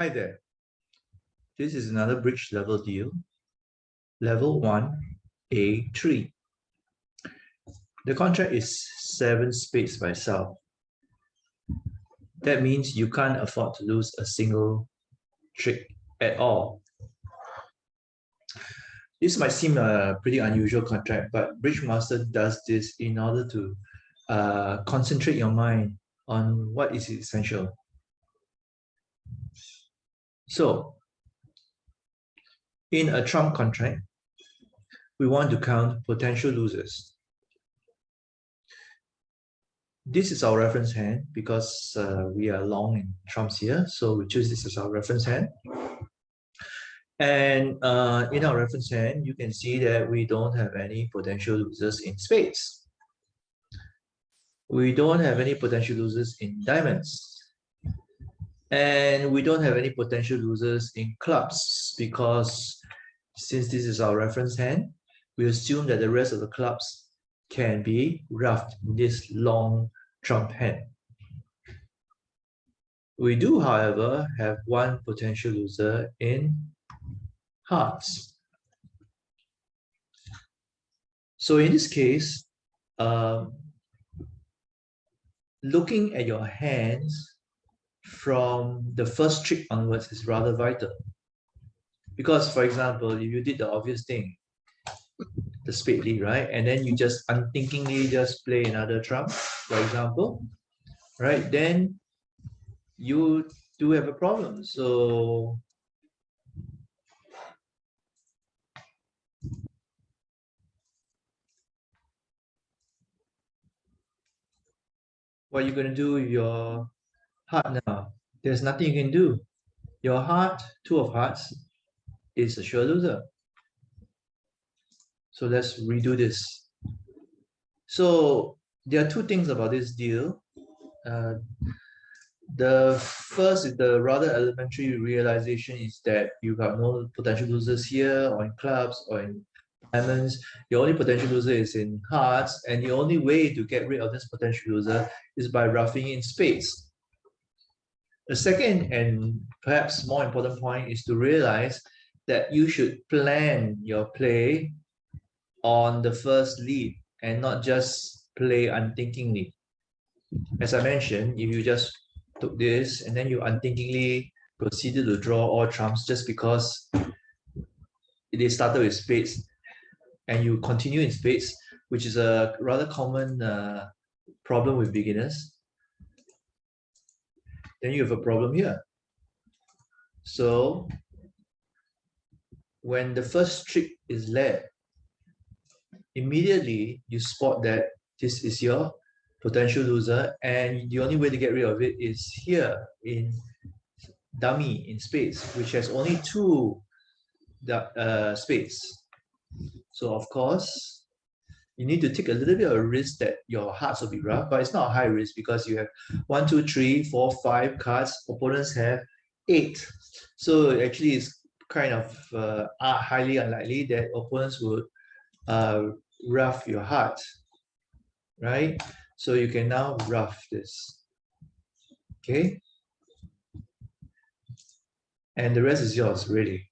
Hi there. This is another bridge level deal. Level 1, A3. The contract is 7 spades by south. That means you can't afford to lose a single trick at all. This might seem a pretty unusual contract, but Bridge Master does this in order to concentrate your mind on what is essential. So, in a trump contract, we want to count potential losers. This is our reference hand because we are long in trumps here, so we choose this as our reference hand. And in our reference hand, you can see that we don't have any potential losers in spades. We don't have any potential losers in diamonds. And we don't have any potential losers in clubs because since this is our reference hand, we assume that the rest of the clubs can be ruffed in this long trump hand. We do, however, have one potential loser in hearts. So in this case, looking at your hands from the first trick onwards is rather vital. Because, for example, if you did the obvious thing, the spade lead, right? And then you just unthinkingly just play another trump, for example, right? Then you do have a problem. So what are you going to do with your heart now? There's nothing you can do. Your heart, 2 of hearts, is a sure loser. So let's redo this. So there are 2 things about this deal. The first is the rather elementary realization is that you have no potential losers here or in clubs or in diamonds. Your only potential loser is in hearts, and the only way to get rid of this potential loser is by ruffing in spades. The second and perhaps more important point is to realize that you should plan your play on the first lead and not just play unthinkingly. As I mentioned, if you just took this and then you unthinkingly proceeded to draw all trumps just because they started with spades and you continue in spades, which is a rather common problem with beginners, then you have a problem here. So when the first trick is led, immediately you spot that this is your potential loser, and the only way to get rid of it is here in dummy in spades, which has only 2 spades. So of course you need to take a little bit of a risk that your hearts will be rough, but it's not a high risk because you have 1, 2, 3, 4, 5 cards. Opponents have 8, so actually it's kind of highly unlikely that opponents would rough your heart, right? So you can now rough this, okay? And the rest is yours, really.